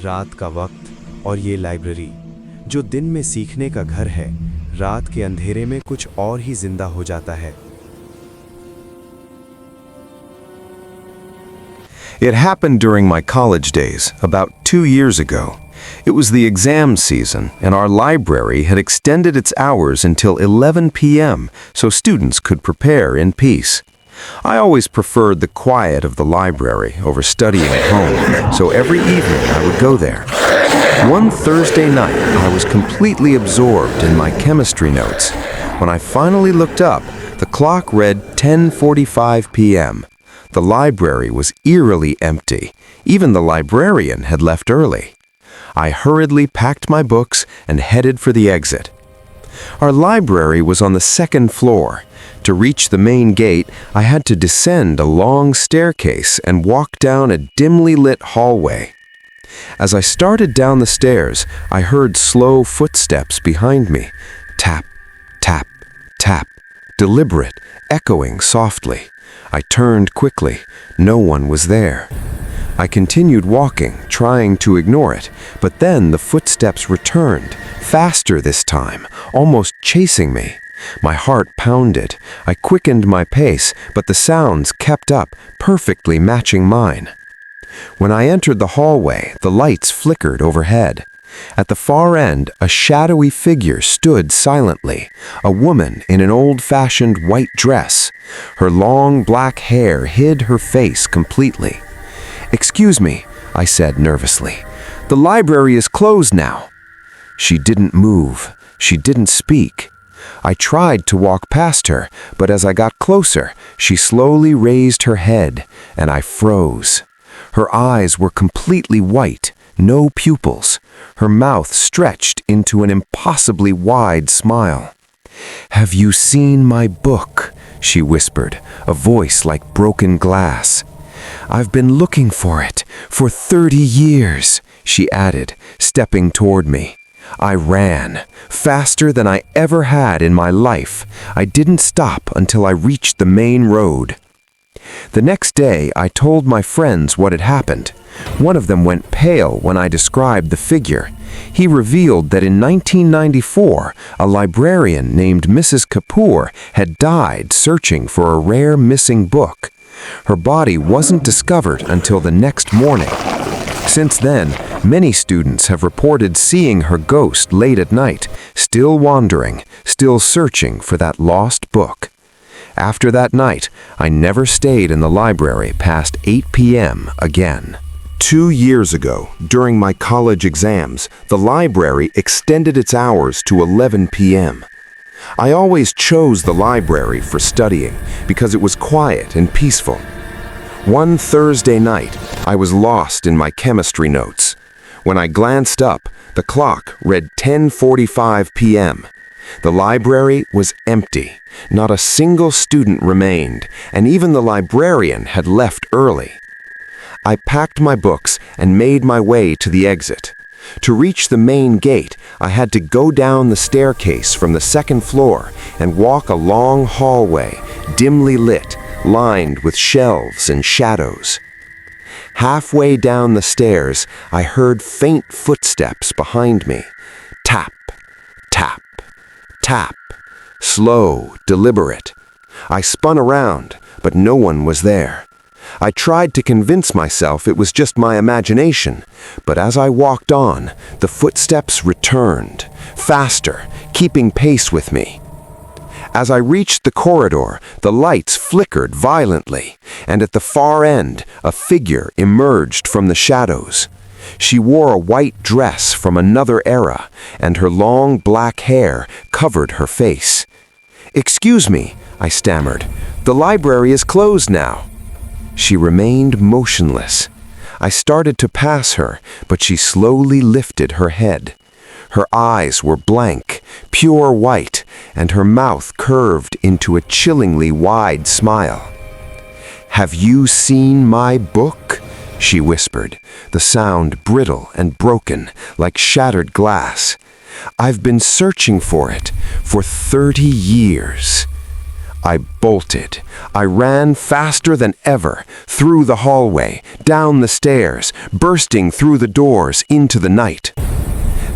रात का वक्त और ये लाइब्रेरी जो दिन में सीखने का घर है, रात के अंधेरे में कुछ और ही जिंदा हो जाता है। It happened during my college days, about 2 years ago. It was the exam season, and our library had extended its hours until 11 p.m. so students could prepare in peace. I always preferred the quiet of the library over studying at home, so every evening I would go there. One Thursday night, I was completely absorbed in my chemistry notes. When I finally looked up, the clock read 10:45 p.m. The library was eerily empty. Even the librarian had left early. I hurriedly packed my books and headed for the exit. Our library was on the second floor. To reach the main gate, I had to descend a long staircase and walk down a dimly lit hallway. As I started down the stairs, I heard slow footsteps behind me. Tap, tap, tap, deliberate, echoing softly. I turned quickly. No one was there. I continued walking, trying to ignore it, but then the footsteps returned, faster this time, almost chasing me. My heart pounded. I quickened my pace, but the sounds kept up, perfectly matching mine. When I entered the hallway, the lights flickered overhead. At the far end, a shadowy figure stood silently, a woman in an old-fashioned white dress. Her long black hair hid her face completely. "Excuse me," I said nervously. "The library is closed now." She didn't move. She didn't speak. I tried to walk past her, but as I got closer, she slowly raised her head, and I froze. Her eyes were completely white, no pupils. Her mouth stretched into an impossibly wide smile. "Have you seen my book?" she whispered, a voice like broken glass. "I've been looking for it for 30 years, she added, stepping toward me. I ran, faster than I ever had in my life. I didn't stop until I reached the main road. The next day, I told my friends what had happened. One of them went pale when I described the figure. He revealed that in 1994, a librarian named Mrs. Kapoor had died searching for a rare missing book. Her body wasn't discovered until the next morning. Since then, many students have reported seeing her ghost late at night, still wandering, still searching for that lost book. After that night, I never stayed in the library past 8 p.m. again. 2 years ago, during my college exams, the library extended its hours to 11 p.m. I always chose the library for studying because it was quiet and peaceful. One Thursday night, I was lost in my chemistry notes. When I glanced up, the clock read 10:45 p.m. The library was empty. Not a single student remained, and even the librarian had left early. I packed my books and made my way to the exit. To reach the main gate, I had to go down the staircase from the second floor and walk a long hallway, dimly lit, lined with shelves and shadows. Halfway down the stairs, I heard faint footsteps behind me. Tap, tap, tap. Slow, deliberate. I spun around, but no one was there. I tried to convince myself it was just my imagination, but as I walked on, the footsteps returned, faster, keeping pace with me. As I reached the corridor, the lights flickered violently, and at the far end, a figure emerged from the shadows. She wore a white dress from another era, and her long black hair covered her face. "Excuse me," I stammered. "The library is closed now." She remained motionless. I started to pass her, but she slowly lifted her head. Her eyes were blank, pure white, and her mouth curved into a chillingly wide smile. "Have you seen my book?" she whispered, the sound brittle and broken, like shattered glass. "I've been searching for it for 30 years. I bolted. I ran faster than ever, through the hallway, down the stairs, bursting through the doors into the night.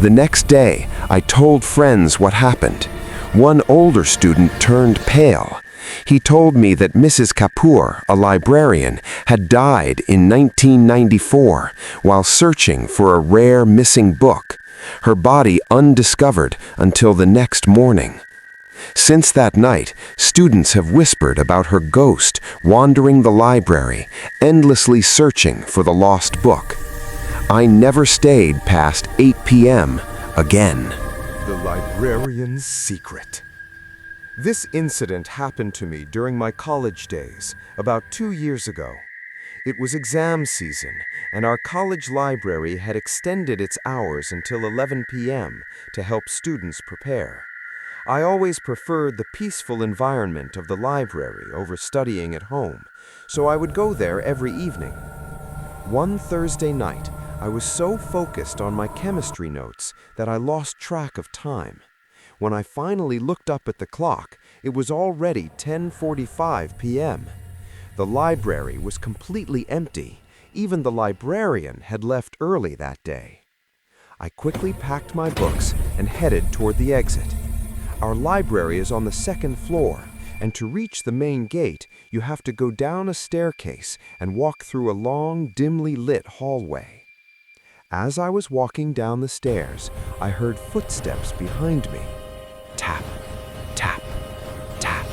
The next day, I told friends what happened. One older student turned pale. He told me that Mrs. Kapoor, a librarian, had died in 1994 while searching for a rare missing book, her body undiscovered until the next morning. Since that night, students have whispered about her ghost wandering the library, endlessly searching for the lost book. I never stayed past 8 p.m. again. The Librarian's Secret. This incident happened to me during my college days, about 2 years ago. It was exam season, and our college library had extended its hours until 11 p.m. to help students prepare. I always preferred the peaceful environment of the library over studying at home, so I would go there every evening. One Thursday night, I was so focused on my chemistry notes that I lost track of time. When I finally looked up at the clock, it was already 10:45 p.m. The library was completely empty. Even the librarian had left early that day. I quickly packed my books and headed toward the exit. Our library is on the second floor, and to reach the main gate, you have to go down a staircase and walk through a long, dimly lit hallway. As I was walking down the stairs, I heard footsteps behind me. Tap, tap, tap.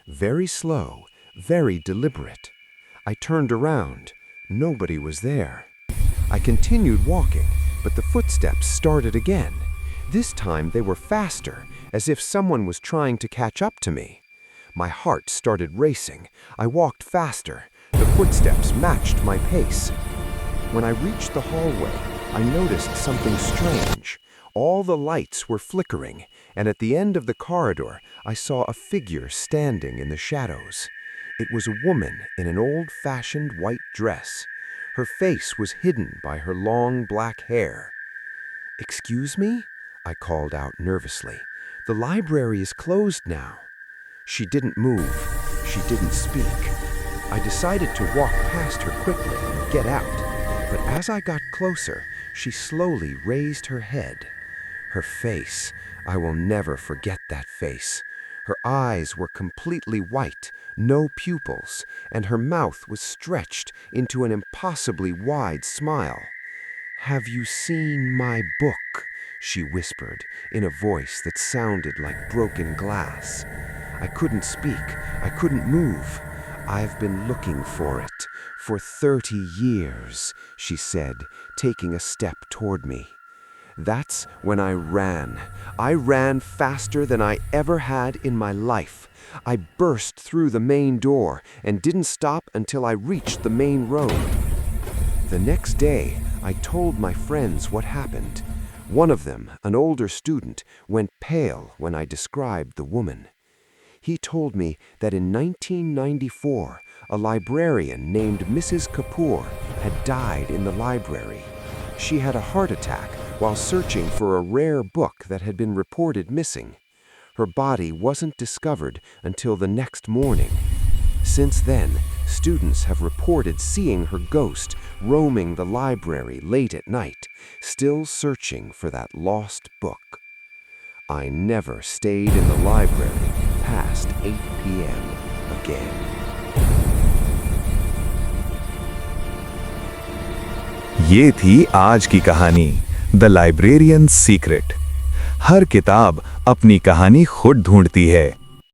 Very slow, very deliberate. I turned around. Nobody was there. I continued walking, but the footsteps started again. This time they were faster, as if someone was trying to catch up to me. My heart started racing. I walked faster. The footsteps matched my pace. When I reached the hallway, I noticed something strange. All the lights were flickering, and at the end of the corridor, I saw a figure standing in the shadows. It was a woman in an old-fashioned white dress. Her face was hidden by her long black hair. "Excuse me?" I called out nervously. "The library is closed now." She didn't move. She didn't speak. I decided to walk past her quickly and get out. But as I got closer, she slowly raised her head. Her face, I will never forget that face. Her eyes were completely white, no pupils, and her mouth was stretched into an impossibly wide smile. "Have you seen my book?" she whispered in a voice that sounded like broken glass. I couldn't speak. I couldn't move. "I've been looking for it for 30 years, she said, taking a step toward me. That's when I ran. I ran faster than I ever had in my life. I burst through the main door and didn't stop until I reached the main road. The next day, I told my friends what happened. One of them, an older student, went pale when I described the woman. He told me that in 1994, a librarian named Mrs. Kapoor had died in the library. She had a heart attack while searching for a rare book that had been reported missing. Her body wasn't discovered until the next morning. Since then, students have reported seeing her ghost roaming the library late at night, still searching for that lost book. I never stayed in the library past 8 p.m. again. ये थी आज की कहानी the librarian secret. हर किताब अपनी कहानी खुद ढूंढती है,